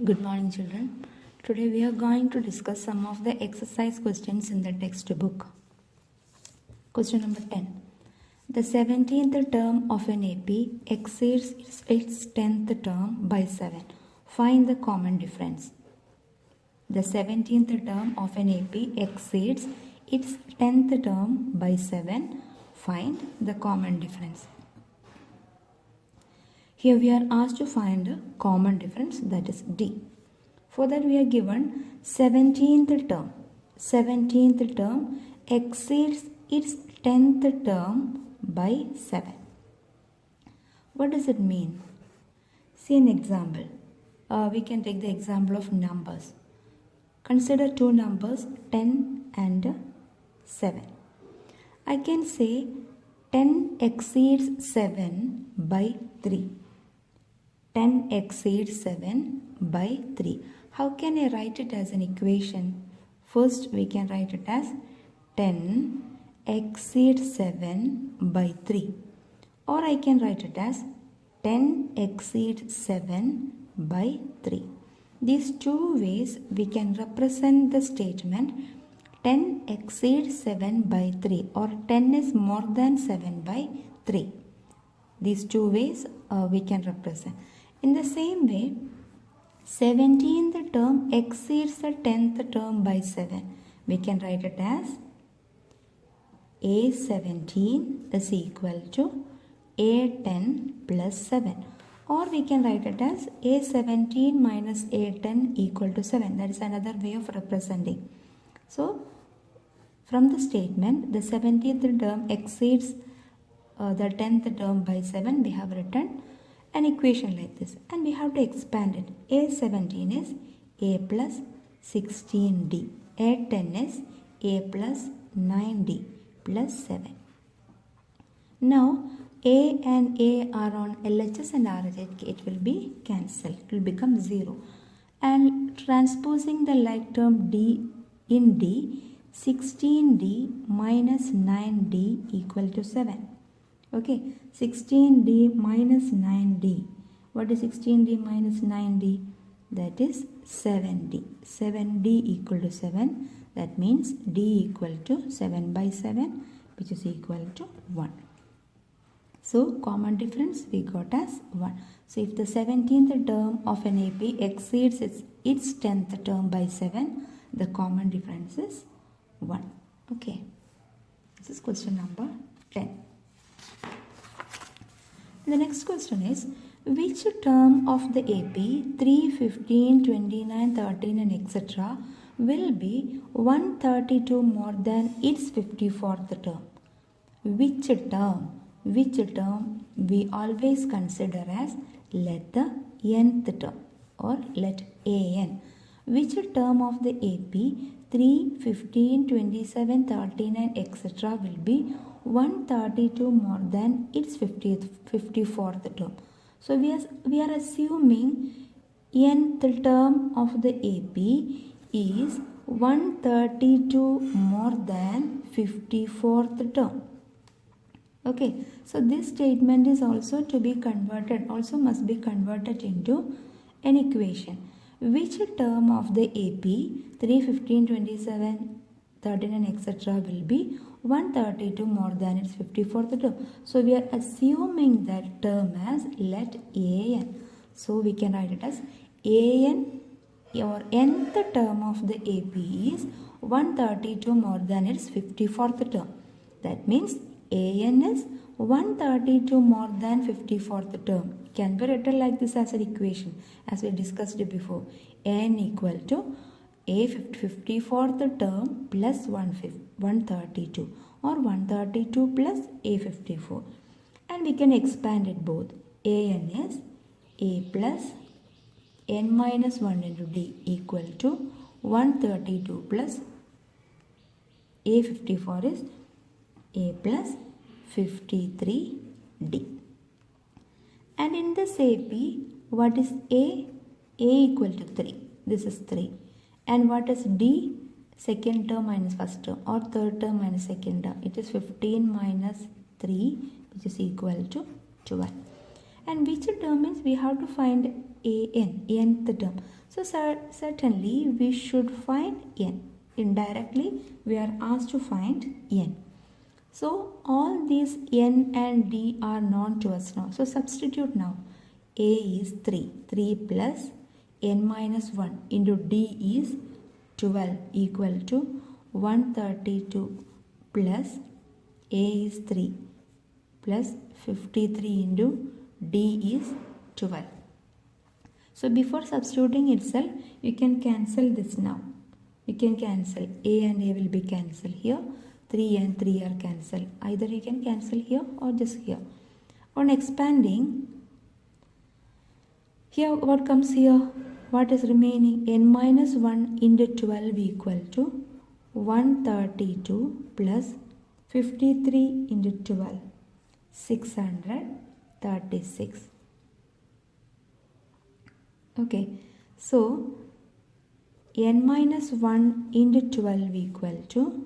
Good morning, children. Today we are going to discuss some of the exercise questions in the textbook. Question number 10. The 17th term of an AP exceeds its 10th term by 7. Find the common difference. The 17th term of an AP exceeds its 10th term by 7. Find the common difference. Here we are asked to find a common difference, that is D. For that we are given 17th term. 17th term exceeds its 10th term by 7. What does it mean? See an example. We can take the example of numbers. Consider two numbers 10 and 7. I can say 10 exceeds 7 by 3. 10 exceeds 7 by 3. How can I write it as an equation? First, we can write it as 10 exceeds 7 by 3. Or I can write it as 10 exceeds 7 by 3. These two ways we can represent the statement 10 exceeds 7 by 3 or 10 is more than 7 by 3. These two ways we can represent. In the same way, 17th term exceeds the 10th term by 7. We can write it as A17 is equal to A10 plus 7. Or we can write it as A17 minus A10 equal to 7. That is another way of representing. So, from the statement, the 17th term exceeds the 10th term by 7. We have written an equation like this, and we have to expand it. A17 is A plus 16D. A10 is A plus 9D plus 7. Now, A and A are on LHS and RHS. It will be cancelled. It will become 0. And transposing the like term D in D, 16D minus 9D equal to 7. Okay, 16D minus 9D. What is 16D minus 9D? That is 7D. 7D equal to 7. That means D equal to 7 by 7, which is equal to 1. So, common difference we got as 1. So, if the 17th term of an AP exceeds its 10th term by 7, the common difference is 1. Okay. This is question number 10. The next question is, which term of the AP 3, 15, 29, 13 and etc. will be 132 more than its 54th term? Which term we always consider as let the nth term or let an. Which term of the AP 3, 15, 27, 39 etc. will be 132 more than its 54th term. So we are assuming nth term of the AP is 132 more than 54th term. Okay, so this statement is also to be converted, also must be converted into an equation. Which term of the AP 3, 15, 27, 39 etc. will be 132 more than its 54th term. So we are assuming that term as let an. So we can write it as an or nth term of the AP is 132 more than its 54th term. That means an is 132 more than 54th term. Can be written like this as an equation as we discussed before. N equal to A 54th term plus 132 or 132 plus A 54. And we can expand it both. An is A plus N minus 1 into D equal to 132 plus A 54 is A plus 53D. And in this AP, what is A? A equal to 3. This is 3. And what is D? Second term minus first term or third term minus second term. It is 15 minus 3, which is equal to 12. And which term means we have to find nth term. So certainly we should find n. Indirectly we are asked to find n. So all these n and d are known to us now. So substitute now. A is 3. 3 plus n minus 1 into d is 12 equal to 132 plus A is 3 plus 53 into D is 12. So before substituting itself, you can cancel this now. You can cancel. A and A will be cancelled here. 3 and 3 are cancelled. Either you can cancel here or just here. On expanding, here what comes here? What is remaining? N minus 1 into 12 equal to 132 plus 53 into 12. 636. Okay, so n minus 1 into 12 equal to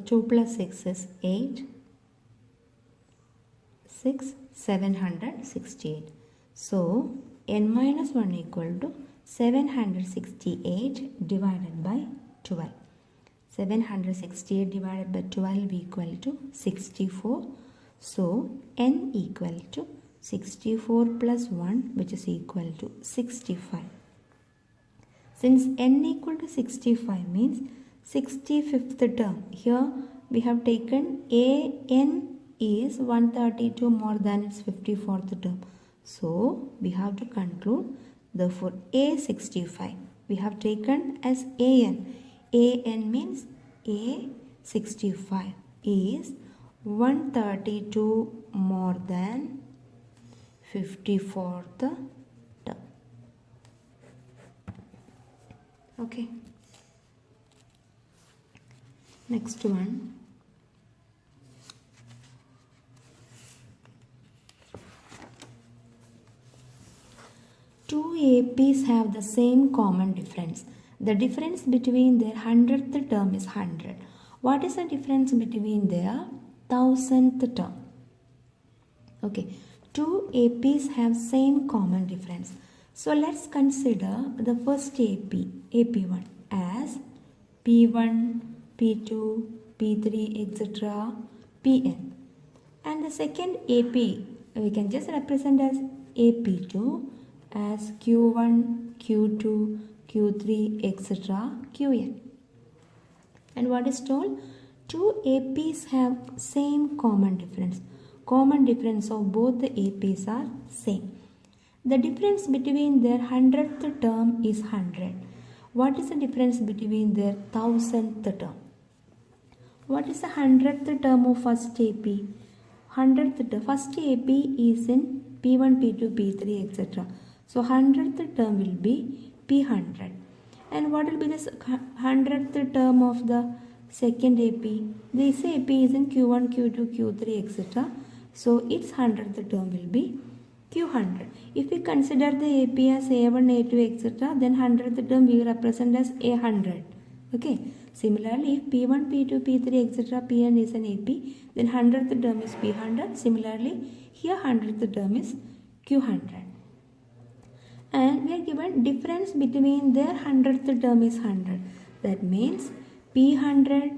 2 plus 6 is 8. 6, 768. So n minus 1 equal to 768 divided by 12. 768 divided by 12 equal to 64. So n equal to 64 plus 1, which is equal to 65. Since n equal to 65 means 65th term. Here we have taken n is 132 more than its 54th term. So we have to conclude, therefore A 65 we have taken as an. An means A 65 is 132 more than 54th term. Okay. Next one. Two APs have the same common difference. The difference between their 100th term is 100. What is the difference between their 1000th term? Okay, two APs have same common difference. So let's consider the first AP1 as P1, P2, P3, etc. Pn. And the second AP we can just represent as AP2 as Q1, Q2, Q3, etc. Qn. And what is told? Two APs have same common difference. Common difference of both the APs are same. The difference between their 100th term is 100. What is the difference between their 1000th term? What is the 100th term of first AP? 100th term. First AP is in P1, P2, P3, etc. So 100th term will be P100. And what will be the 100th term of the second AP? This AP is in Q1, Q2, Q3, etc. So its 100th term will be Q100. If we consider the AP as A1, A2, etc., then 100th term we represent as A100. Okay. Similarly, if P1, P2, P3, etc., Pn is an AP, then 100th term is P100. Similarly, here 100th term is Q100. And we are given difference between their 100th term is 100. That means P100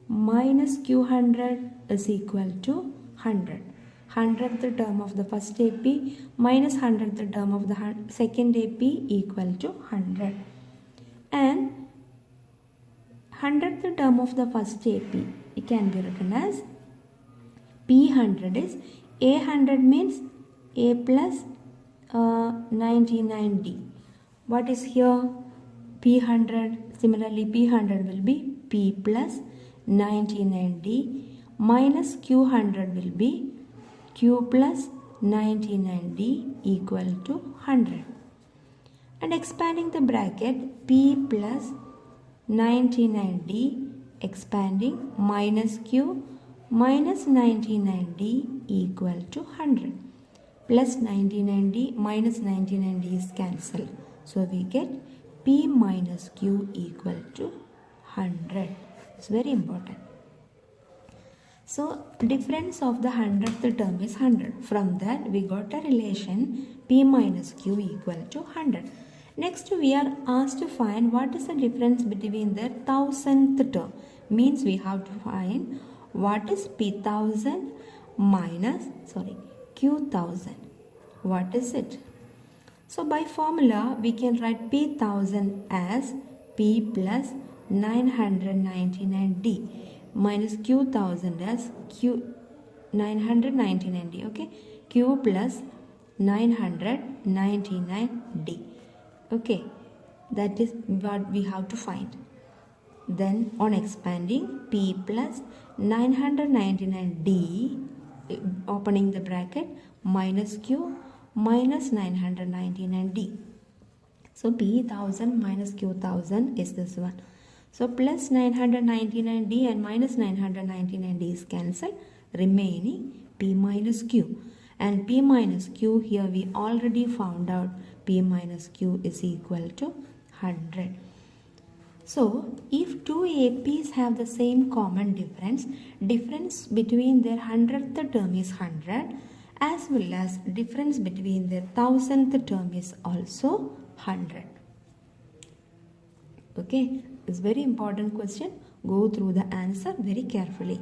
minus Q100 is equal to 100. 100th term of the first AP minus 100th term of the second AP equal to 100. And 100th term of the first AP, it can be written as P100 is A100 means A plus 99D. What is here? P100. Similarly, P100 will be P plus 99D minus Q100 will be Q plus 99D equal to 100. And expanding the bracket, P plus 99D expanding minus Q minus 99D equal to 100. Plus 99D minus 99D is cancelled. So we get P minus Q equal to 100. It's very important. So difference of the 100th term is 100. From that we got a relation P minus Q equal to 100. Next we are asked to find what is the difference between the 1000th term. Means we have to find what is P1000 minus Q1000. What is it? So by formula we can write P1000 as P plus 999D minus Q1000 as Q 999D. Okay, Q plus 999D. Okay, that is what we have to find. Then on expanding, P plus 999D, opening the bracket, minus Q minus 999D. So P1000 minus Q1000 is this one. So plus 999D and minus 999D is cancelled, remaining P minus Q. And P minus Q, here we already found out P minus Q is equal to 100. So if two APs have the same common difference between their 100th term is 100, as well as difference between their 1000th term is also 100. Okay, it's very important question. Go through the answer very carefully.